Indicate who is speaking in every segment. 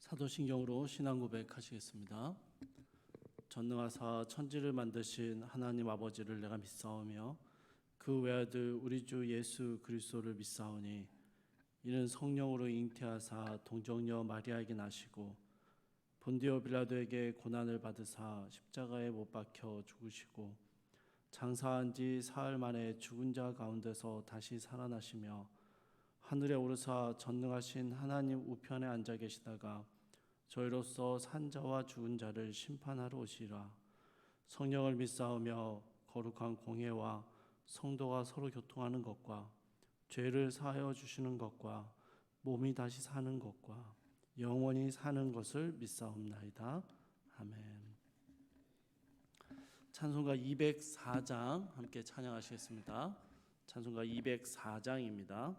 Speaker 1: 사도신경으로 신앙 고백하시겠습니다. 전능하사 천지를 만드신 하나님 아버지를 내가 믿사오며 그 외아들 우리 주 예수 그리스도를 믿사오니 이는 성령으로 잉태하사 동정녀 마리아에게 나시고 본디오 빌라도에게 고난을 받으사 십자가에 못 박혀 죽으시고 장사한 지 사흘 만에 죽은 자 가운데서 다시 살아나시며 하늘에 오르사 전능하신 하나님 우편에 앉아 계시다가 저희로서 산자와 죽은 자를 심판하러 오시리라. 성령을 믿사오며 거룩한 공회와 성도가 서로 교통하는 것과 죄를 사하여 주시는 것과 몸이 다시 사는 것과 영원히 사는 것을 믿사옵나이다. 아멘. 찬송가 204장 함께 찬양하시겠습니다. 찬송가 204장입니다.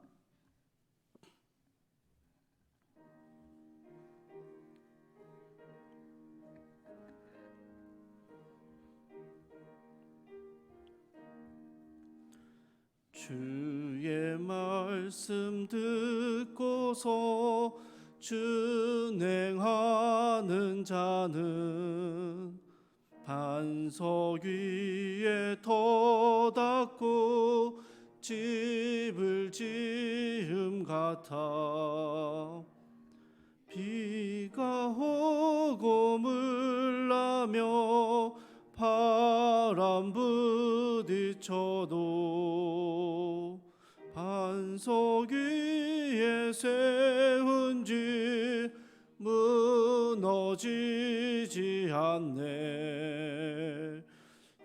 Speaker 1: 주의 말씀 듣고서 준행하는 자는 반석 위에 터닫고 집을 지음 같아 비가 오고 물나며 바람 부딪혀도 반석 위에 세운 집 무너지지 않네.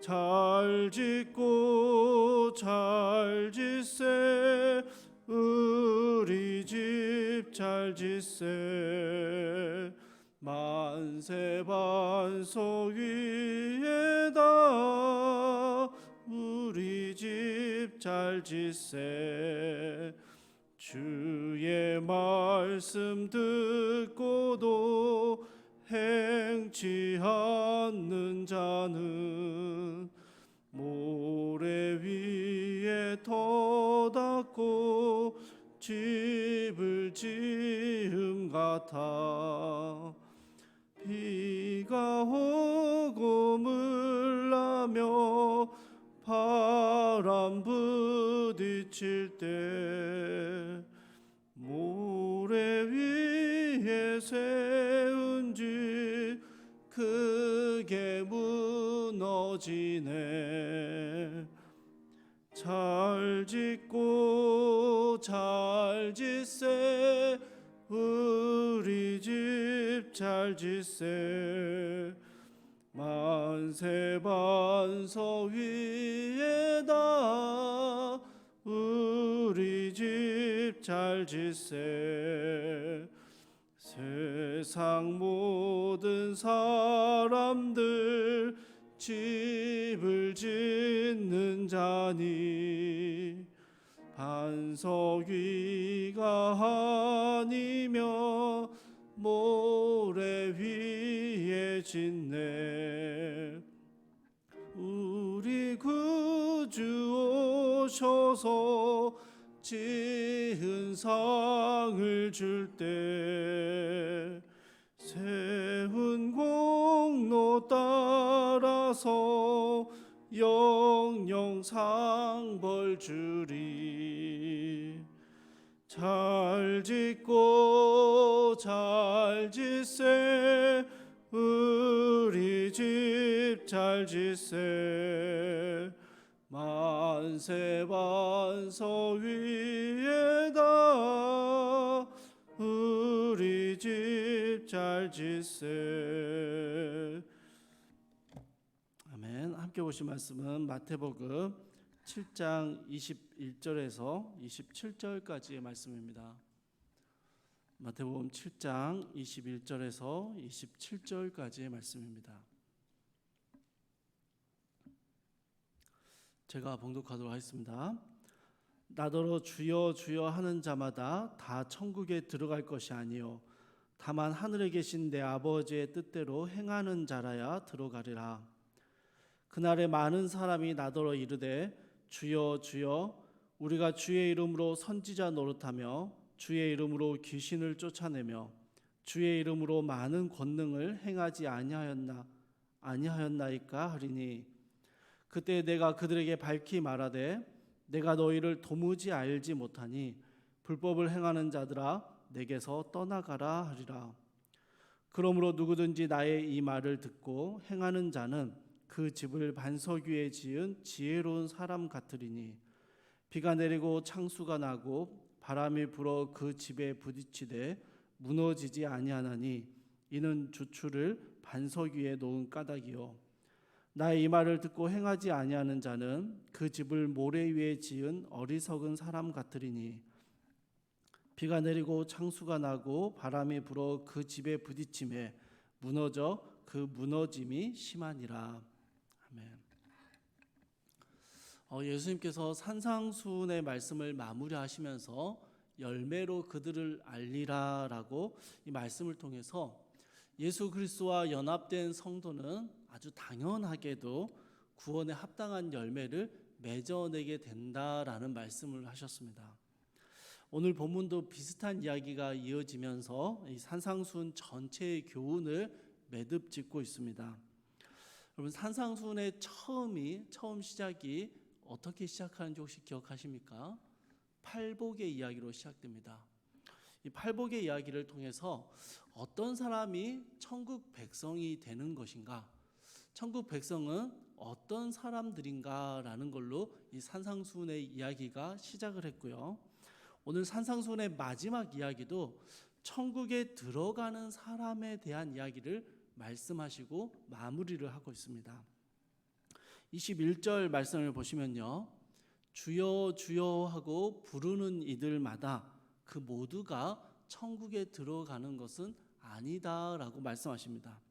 Speaker 1: 잘 짓고 잘 짓세 우리 집 잘 짓세 만세 반석 위에다 우리 집 잘 짓세. 주의 말씀 듣고도 행치 않는 자는 모래 위에 터닫고 집을 지음 같아 비가 오고 물나며 바람 부딪힐 때 모래 위에 세운 집 크게 무너지네. 잘 짓고 잘 짓세 우리 집 잘 짓세 만세 반석 위에다 우리 집 잘 짓세. 세상 모든 사람들 집을 짓는 자니 반석 위가 아니며 모래 위에 짓네. 우리 구주 오셔서 지은 상을 줄 때 세운 공로 따라서 영영 상벌 주리. 잘 짓고 잘 짓세 우리 집 잘 짓세 만세 반석 위에다 우리 집 잘 짓세. 아멘. 함께 보신 말씀은 마태복음 7장 21절에서 27절까지의 말씀입니다. 마태복음 7장 21절에서 27절까지의 말씀입니다. 제가 봉독하도록 하겠습니다. 나더러 주여 주여 하는 자마다 다 천국에 들어갈 것이 아니요 다만 하늘에 계신 내 아버지의 뜻대로 행하는 자라야 들어가리라. 그날에 많은 사람이 나더러 이르되 주여 주여 우리가 주의 이름으로 선지자 노릇하며 주의 이름으로 귀신을 쫓아내며 주의 이름으로 많은 권능을 행하지 아니하였나이까 하리니 그때 내가 그들에게 밝히 말하되 내가 너희를 도무지 알지 못하니 불법을 행하는 자들아 내게서 떠나가라 하리라. 그러므로 누구든지 나의 이 말을 듣고 행하는 자는 그 집을 반석 위에 지은 지혜로운 사람 같으리니 비가 내리고 창수가 나고 바람이 불어 그 집에 부딪히되 무너지지 아니하나니 이는 주추를 반석 위에 놓은 까닭이요 나의 이 말을 듣고 행하지 아니하는 자는 그 집을 모래 위에 지은 어리석은 사람 같으리니 비가 내리고 창수가 나고 바람이 불어 그 집에 부딪힘에 무너져 그 무너짐이 심하니라. 아멘. 예수님께서 산상수훈의 말씀을 마무리하시면서 열매로 그들을 알리라라고 이 말씀을 통해서 예수 그리스도와 연합된 성도는 아주 당연하게도 구원에 합당한 열매를 맺어내게 된다라는 말씀을 하셨습니다. 오늘 본문도 비슷한 이야기가 이어지면서 이 산상수훈 전체의 교훈을 매듭짓고 있습니다. 여러분 산상수훈의 처음 시작이 어떻게 시작하는지 혹시 기억하십니까? 팔복의 이야기로 시작됩니다. 이 팔복의 이야기를 통해서 어떤 사람이 천국 백성이 되는 것인가, 천국 백성은 어떤 사람들인가라는 걸로 이 산상수훈의 이야기가 시작을 했고요. 오늘 산상수훈의 마지막 이야기도 천국에 들어가는 사람에 대한 이야기를 말씀하시고 마무리를 하고 있습니다. 21절 말씀을 보시면요. 주여 주여 하고 부르는 이들마다 그 모두가 천국에 들어가는 것은 아니다라고 말씀하십니다.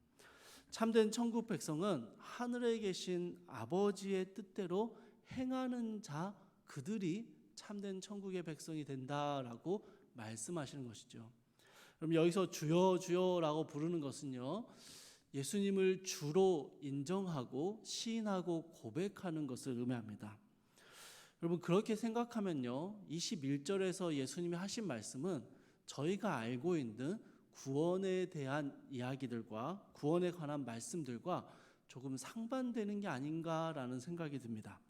Speaker 1: 참된 천국 백성은 하늘에 계신 아버지의 뜻대로 행하는 자 그들이 참된 천국의 백성이 된다라고 말씀하시는 것이죠. 그럼 여기서 주여 주여라고 부르는 것은요. 예수님을 주로 인정하고 시인하고 고백하는 것을 의미합니다. 여러분 그렇게 생각하면요. 21절에서 예수님이 하신 말씀은 저희가 알고 있는 구원에 대한 이야기들과 구원에 관한 말씀들과 조금 상반되는 게 아닌가라는 생각이 듭니다.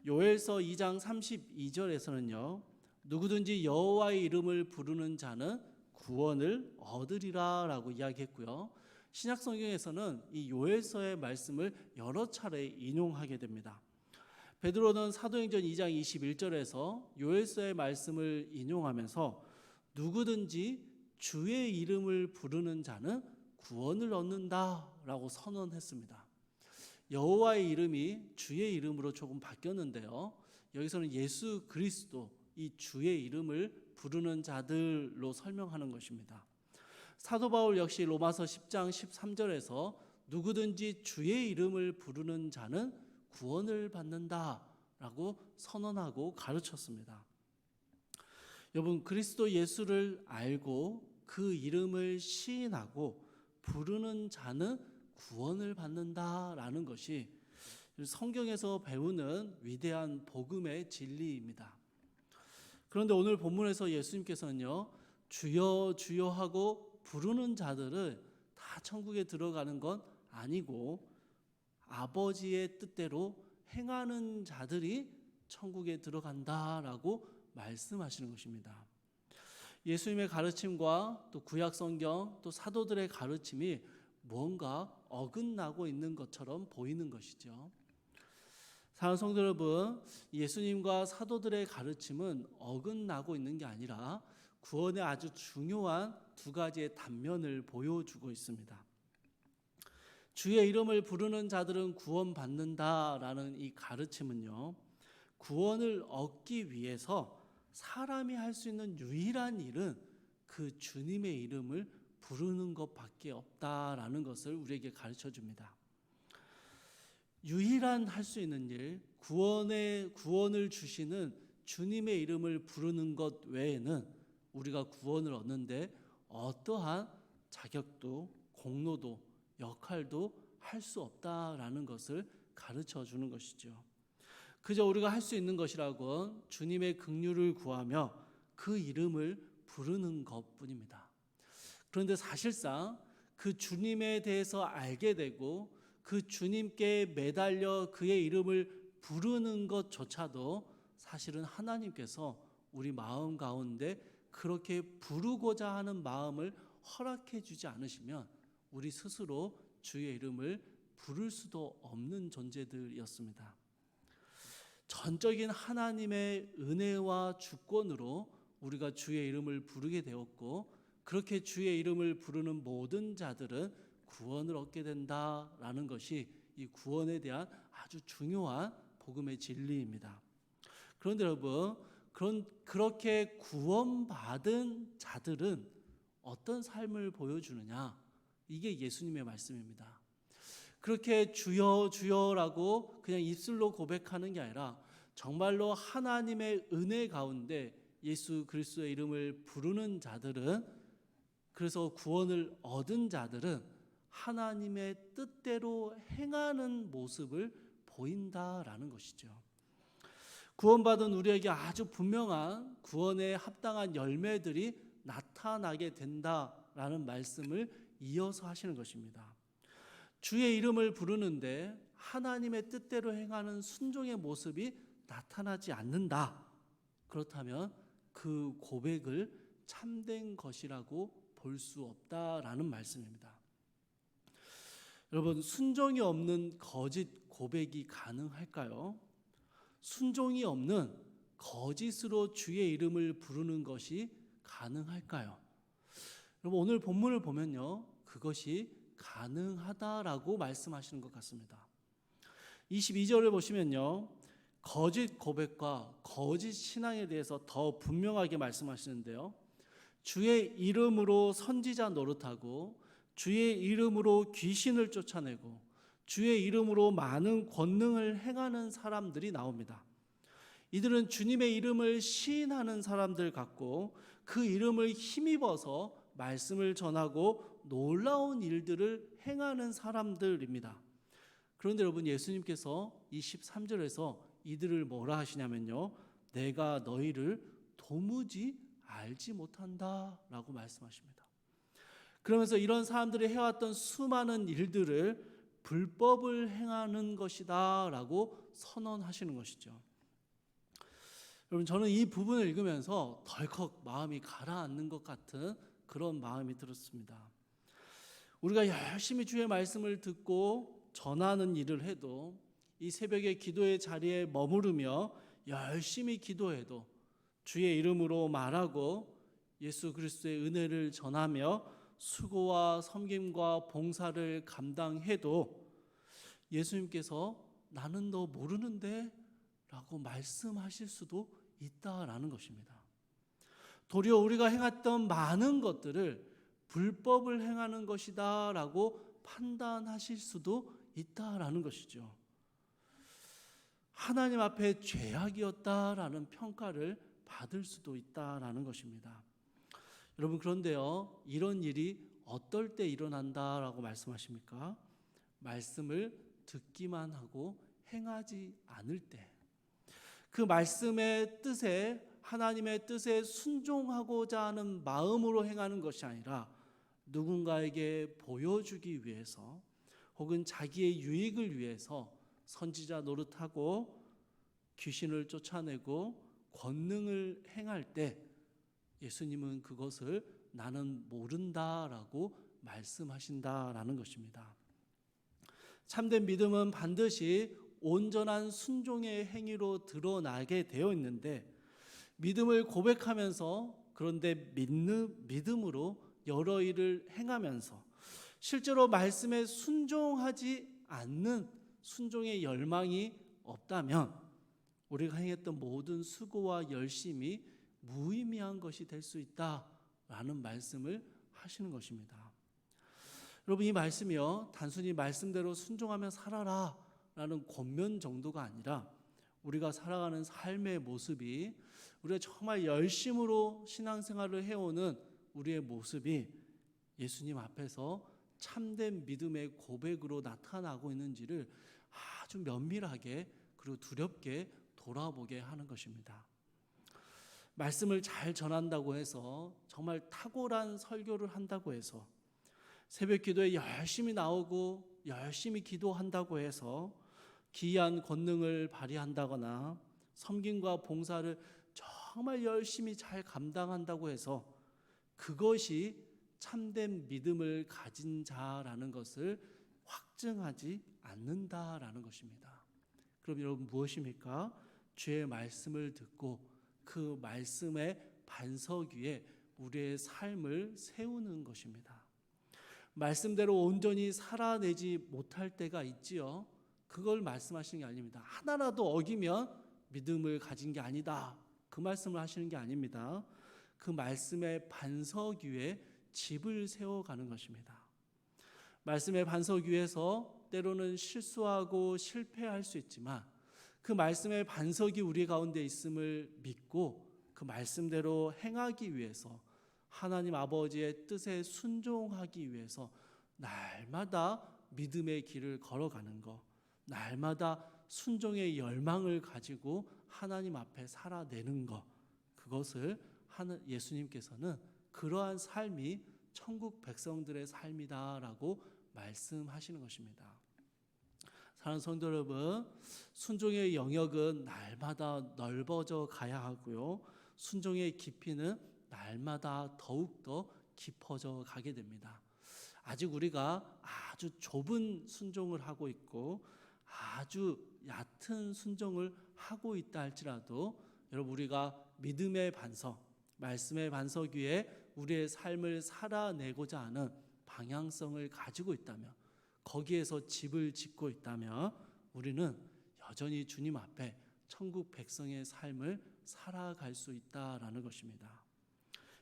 Speaker 1: 요엘서 2장 32절에서는요. 누구든지 여호와의 이름을 부르는 자는 구원을 얻으리라라고 이야기했고요. 신약성경에서는 이 요엘서의 말씀을 여러 차례 인용하게 됩니다. 베드로는 사도행전 2장 21절에서 요엘서의 말씀을 인용하면서 누구든지 주의 이름을 부르는 자는 구원을 얻는다라고 선언했습니다. 여호와의 이름이 주의 이름으로 조금 바뀌었는데요. 여기서는 예수 그리스도 이 주의 이름을 부르는 자들로 설명하는 것입니다. 사도 바울 역시 로마서 10장 13절에서 누구든지 주의 이름을 부르는 자는 구원을 받는다라고 선언하고 가르쳤습니다. 여러분 그리스도 예수를 알고 그 이름을 시인하고 부르는 자는 구원을 받는다라는 것이 성경에서 배우는 위대한 복음의 진리입니다. 그런데 오늘 본문에서 예수님께서는요. 주여 주여 하고 부르는 자들을 다 천국에 들어가는 건 아니고 아버지의 뜻대로 행하는 자들이 천국에 들어간다라고 말씀하시는 것입니다. 예수님의 가르침과 또 구약 성경 또 사도들의 가르침이 뭔가 어긋나고 있는 것처럼 보이는 것이죠. 사랑하는 성도 여러분, 예수님과 사도들의 가르침은 어긋나고 있는 게 아니라 구원의 아주 중요한 두 가지의 단면을 보여주고 있습니다. 주의 이름을 부르는 자들은 구원받는다라는 이 가르침은요. 구원을 얻기 위해서 사람이 할 수 있는 유일한 일은 그 주님의 이름을 부르는 것밖에 없다라는 것을 우리에게 가르쳐 줍니다. 유일한 할 수 있는 일, 구원을 주시는 주님의 이름을 부르는 것 외에는 우리가 구원을 얻는데 어떠한 자격도 공로도 역할도 할 수 없다라는 것을 가르쳐 주는 것이죠. 그저 우리가 할 수 있는 것이라곤 주님의 긍휼을 구하며 그 이름을 부르는 것뿐입니다. 그런데 사실상 그 주님에 대해서 알게 되고 그 주님께 매달려 그의 이름을 부르는 것조차도 사실은 하나님께서 우리 마음 가운데 그렇게 부르고자 하는 마음을 허락해 주지 않으시면 우리 스스로 주의 이름을 부를 수도 없는 존재들이었습니다. 전적인 하나님의 은혜와 주권으로 우리가 주의 이름을 부르게 되었고, 그렇게 주의 이름을 부르는 모든 자들은 구원을 얻게 된다라는 것이 이 구원에 대한 아주 중요한 복음의 진리입니다. 그런데 여러분, 그렇게 구원받은 자들은 어떤 삶을 보여주느냐? 이게 예수님의 말씀입니다. 그렇게 주여 주여라고 그냥 입술로 고백하는 게 아니라 정말로 하나님의 은혜 가운데 예수 그리스도의 이름을 부르는 자들은, 그래서 구원을 얻은 자들은 하나님의 뜻대로 행하는 모습을 보인다라는 것이죠. 구원받은 우리에게 아주 분명한 구원에 합당한 열매들이 나타나게 된다라는 말씀을 이어서 하시는 것입니다. 주의 이름을 부르는데 하나님의 뜻대로 행하는 순종의 모습이 나타나지 않는다. 그렇다면 그 고백을 참된 것이라고 볼 수 없다라는 말씀입니다. 여러분, 순종이 없는 거짓 고백이 가능할까요? 순종이 없는 거짓으로 주의 이름을 부르는 것이 가능할까요? 여러분, 오늘 본문을 보면요, 그것이 가능하다라고 말씀하시는 것 같습니다. 22절을 보시면요, 거짓 고백과 거짓 신앙에 대해서 더 분명하게 말씀하시는데요, 주의 이름으로 선지자 노릇하고 주의 이름으로 귀신을 쫓아내고 주의 이름으로 많은 권능을 행하는 사람들이 나옵니다. 이들은 주님의 이름을 시인하는 사람들 같고 그 이름을 힘입어서 말씀을 전하고 놀라운 일들을 행하는 사람들입니다. 그런데 여러분, 예수님께서 23절에서 이들을 뭐라 하시냐면요, 내가 너희를 도무지 알지 못한다 라고 말씀하십니다. 그러면서 이런 사람들이 해왔던 수많은 일들을 불법을 행하는 것이다 라고 선언하시는 것이죠. 여러분, 저는 이 부분을 읽으면서 덜컥 마음이 가라앉는 것 같은 그런 마음이 들었습니다. 우리가 열심히 주의 말씀을 듣고 전하는 일을 해도, 이 새벽에 기도의 자리에 머무르며 열심히 기도해도, 주의 이름으로 말하고 예수 그리스도의 은혜를 전하며 수고와 섬김과 봉사를 감당해도 예수님께서 나는 너 모르는데 라고 말씀하실 수도 있다라는 것입니다. 도리어 우리가 행했던 많은 것들을 불법을 행하는 것이다 라고 판단하실 수도 있다라는 것이죠. 하나님 앞에 죄악이었다라는 평가를 받을 수도 있다라는 것입니다. 여러분, 그런데요, 이런 일이 어떨 때 일어난다라고 말씀하십니까? 말씀을 듣기만 하고 행하지 않을 때, 그 말씀의 뜻에, 하나님의 뜻에 순종하고자 하는 마음으로 행하는 것이 아니라 누군가에게 보여주기 위해서 혹은 자기의 유익을 위해서 선지자 노릇하고 귀신을 쫓아내고 권능을 행할 때 예수님은 그것을 나는 모른다라고 말씀하신다라는 것입니다. 참된 믿음은 반드시 온전한 순종의 행위로 드러나게 되어 있는데, 믿음을 고백하면서, 그런데 믿음으로 여러 일을 행하면서 실제로 말씀에 순종하지 않는 순종의 열망이 없다면 우리가 행했던 모든 수고와 열심이 무의미한 것이 될 수 있다라는 말씀을 하시는 것입니다. 여러분, 이 말씀이요, 단순히 말씀대로 순종하며 살아라 라는 권면 정도가 아니라 우리가 살아가는 삶의 모습이, 우리가 정말 열심으로 신앙생활을 해오는 우리의 모습이 예수님 앞에서 참된 믿음의 고백으로 나타나고 있는지를 아주 면밀하게 그리고 두렵게 돌아보게 하는 것입니다. 말씀을 잘 전한다고 해서, 정말 탁월한 설교를 한다고 해서, 새벽 기도에 열심히 나오고 열심히 기도한다고 해서 기이한 권능을 발휘한다거나 섬김과 봉사를 정말 열심히 잘 감당한다고 해서 그것이 참된 믿음을 가진 자라는 것을 확증하지 않는다라는 것입니다. 그럼 여러분, 무엇입니까? 주의 말씀을 듣고 그 말씀의 반석 위에 우리의 삶을 세우는 것입니다. 말씀대로 온전히 살아내지 못할 때가 있지요. 그걸 말씀하시는 게 아닙니다. 하나라도 어기면 믿음을 가진 게 아니다, 그 말씀을 하시는 게 아닙니다. 그 말씀의 반석 위에 집을 세워가는 것입니다. 말씀의 반석 위에서 때로는 실수하고 실패할 수 있지만 그 말씀의 반석이 우리 가운데 있음을 믿고 그 말씀대로 행하기 위해서, 하나님 아버지의 뜻에 순종하기 위해서 날마다 믿음의 길을 걸어가는 것, 날마다 순종의 열망을 가지고 하나님 앞에 살아내는 것, 그것을 예수님께서는 그러한 삶이 천국 백성들의 삶이다라고 말씀하시는 것입니다. 사랑하는 성도 여러분, 순종의 영역은 날마다 넓어져 가야 하고요, 순종의 깊이는 날마다 더욱더 깊어져 가게 됩니다. 아직 우리가 아주 좁은 순종을 하고 있고 아주 얕은 순종을 하고 있다 할지라도, 여러분, 우리가 믿음의 반석, 말씀의 반석 위에 우리의 삶을 살아내고자 하는 방향성을 가지고 있다면, 거기에서 집을 짓고 있다면 우리는 여전히 주님 앞에 천국 백성의 삶을 살아갈 수 있다라는 것입니다.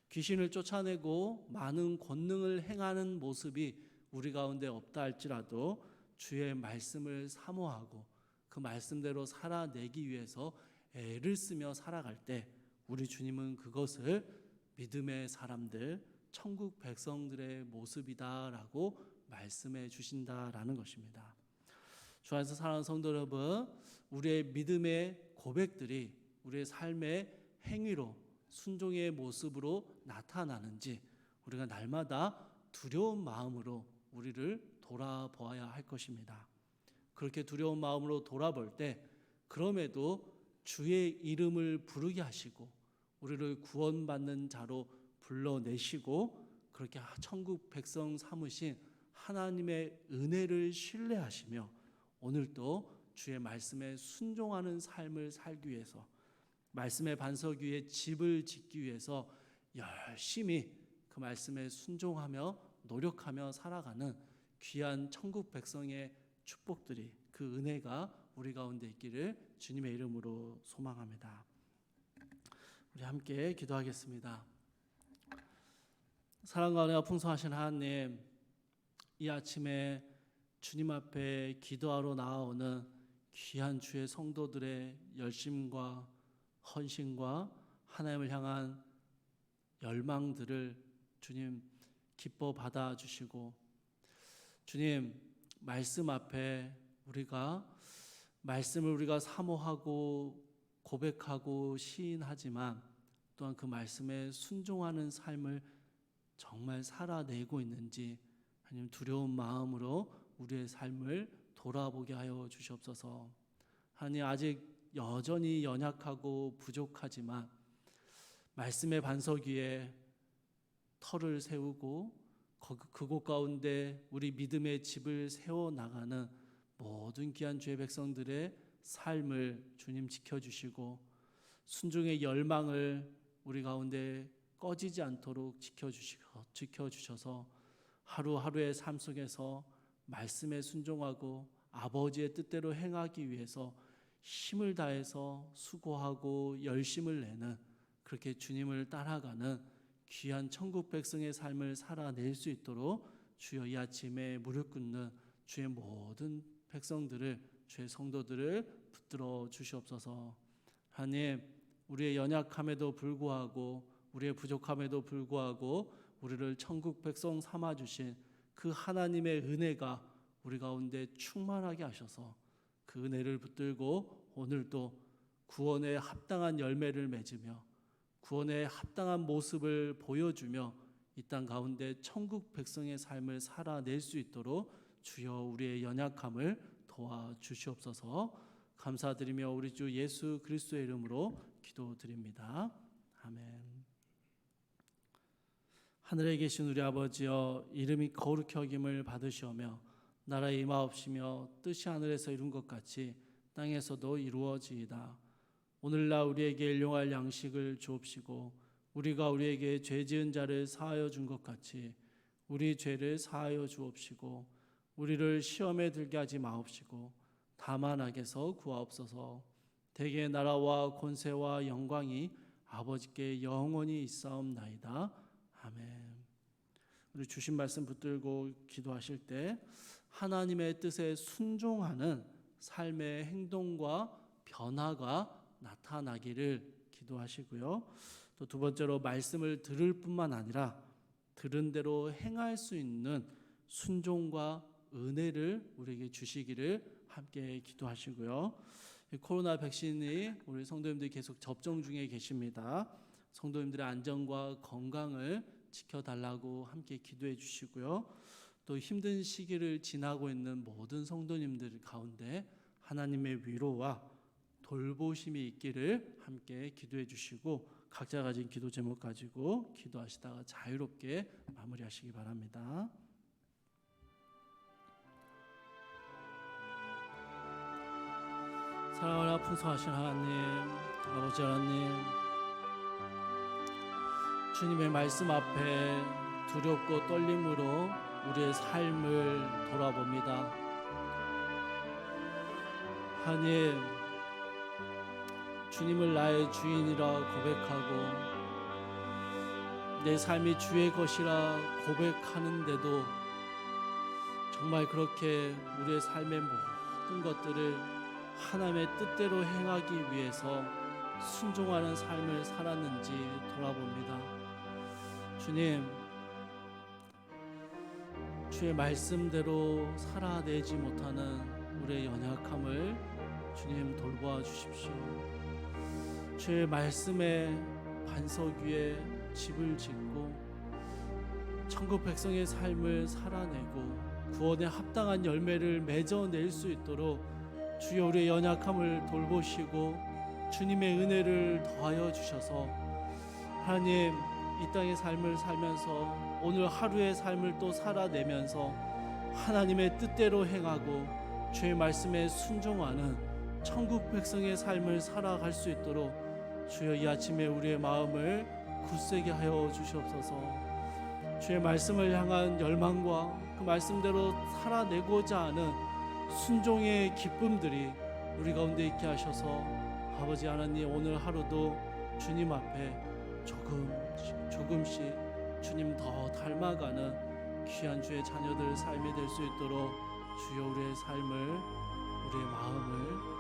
Speaker 1: 귀신을 쫓아내고 많은 권능을 행하는 모습이 우리 가운데 없다 할지라도 주의 말씀을 사모하고 그 말씀대로 살아내기 위해서 애를 쓰며 살아갈 때 우리 주님은 그것을 믿음의 사람들, 천국 백성들의 모습이다라고 말씀해 주신다라는 것입니다. 주 안에서 사랑하는 성도 여러분, 우리의 믿음의 고백들이 우리의 삶의 행위로, 순종의 모습으로 나타나는지 우리가 날마다 두려운 마음으로 우리를 돌아보아야 할 것입니다. 그렇게 두려운 마음으로 돌아볼 때 그럼에도 주의 이름을 부르게 하시고 우리를 구원받는 자로 불러내시고 그렇게 천국 백성 삼으신 하나님의 은혜를 신뢰하시며 오늘도 주의 말씀에 순종하는 삶을 살기 위해서, 말씀의 반석 위에 집을 짓기 위해서 열심히 그 말씀에 순종하며 노력하며 살아가는 귀한 천국 백성의 축복들이, 그 은혜가 우리 가운데 있기를 주님의 이름으로 소망합니다. 우리 함께 기도하겠습니다. 사랑과 은혜가 풍성하신 하나님, 이 아침에 주님 앞에 기도하러 나아오는 귀한 주의 성도들의 열심과 헌신과 하나님을 향한 열망들을 주님 기뻐 받아주시고, 주님 말씀 앞에 말씀을 우리가 사모하고 고백하고 시인하지만 또한 그 말씀에 순종하는 삶을 정말 살아내고 있는지 하나님 두려운 마음으로 우리의 삶을 돌아보게 하여 주시옵소서. 하나님, 아직 여전히 연약하고 부족하지만 말씀의 반석 위에 터를 세우고 그곳 가운데 우리 믿음의 집을 세워나가는 모든 귀한 주의 백성들의 삶을 주님 지켜주시고 순종의 열망을 우리 가운데 꺼지지 않도록 지켜주셔서 하루하루의 삶 속에서 말씀에 순종하고 아버지의 뜻대로 행하기 위해서 힘을 다해서 수고하고 열심을 내는, 그렇게 주님을 따라가는 귀한 천국 백성의 삶을 살아낼 수 있도록 주여 이 아침에 무릎 꿇는 주의 모든 백성들을, 주의 성도들을 붙들어 주시옵소서. 하나님, 우리의 연약함에도 불구하고 우리의 부족함에도 불구하고 우리를 천국 백성 삼아주신 그 하나님의 은혜가 우리 가운데 충만하게 하셔서 그 은혜를 붙들고 오늘도 구원에 합당한 열매를 맺으며 구원에 합당한 모습을 보여주며 이 땅 가운데 천국 백성의 삶을 살아낼 수 있도록 주여 우리의 연약함을 도와주시옵소서. 감사드리며 우리 주 예수 그리스도의 이름으로 기도드립니다. 아멘. 하늘에 계신 우리 아버지여, 이름이 거룩히 여김을 받으시오며 나라의 임하옵시며 뜻이 하늘에서 이룬 것 같이 땅에서도 이루어지이다. 오늘날 우리에게 일용할 양식을 주옵시고 우리가 우리에게 죄 지은 자를 사하여 준 것 같이 우리 죄를 사하여 주옵시고 우리를 시험에 들게 하지 마옵시고 다만 악에서 구하옵소서. 대개 나라와 권세와 영광이 아버지께 영원히 있사옵나이다. 아멘. 우리 주신 말씀 붙들고 기도하실 때 하나님의 뜻에 순종하는 삶의 행동과 변화가 나타나기를 기도하시고요. 또 두 번째로 말씀을 들을 뿐만 아니라 들은 대로 행할 수 있는 순종과 은혜를 우리에게 주시기를 함께 기도하시고요. 코로나 백신이 우리 성도님들이 계속 접종 중에 계십니다. 성도님들의 안전과 건강을 지켜달라고 함께 기도해 주시고요. 또 힘든 시기를 지나고 있는 모든 성도님들 가운데 하나님의 위로와 돌보심이 있기를 함께 기도해 주시고 각자 가진 기도 제목 가지고 기도하시다가 자유롭게 마무리하시기 바랍니다. 사랑하나 풍성하신 하나님, 아버지 하나님, 주님의 말씀 앞에 두렵고 떨림으로 우리의 삶을 돌아봅니다. 하나님, 주님을 나의 주인이라 고백하고 내 삶이 주의 것이라 고백하는데도 정말 그렇게 우리의 삶의 모든 것들을 하나님의 뜻대로 행하기 위해서 순종하는 삶을 살았는지 돌아봅니다. 주님, 주의 말씀대로 살아내지 못하는 우리의 연약함을 주님 돌보아 주십시오. 주의 말씀의 반석 위에 집을 짓고 천국 백성의 삶을 살아내고 구원에 합당한 열매를 맺어낼 수 있도록 주여 우리의 연약함을 돌보시고 주님의 은혜를 더하여 주셔서 하나님 이 땅의 삶을 살면서 오늘 하루의 삶을 또 살아내면서 하나님의 뜻대로 행하고 주의 말씀에 순종하는 천국 백성의 삶을 살아갈 수 있도록 주여 이 아침에 우리의 마음을 굳세게 하여 주시옵소서. 주의 말씀을 향한 열망과 그 말씀대로 살아내고자 하는 순종의 기쁨들이 우리 가운데 있게 하셔서 아버지 하나님 오늘 하루도 주님 앞에 조금씩 주님 더 닮아가는 귀한 주의 자녀들 삶이 될 수 있도록 주여 우리의 삶을 우리의 마음을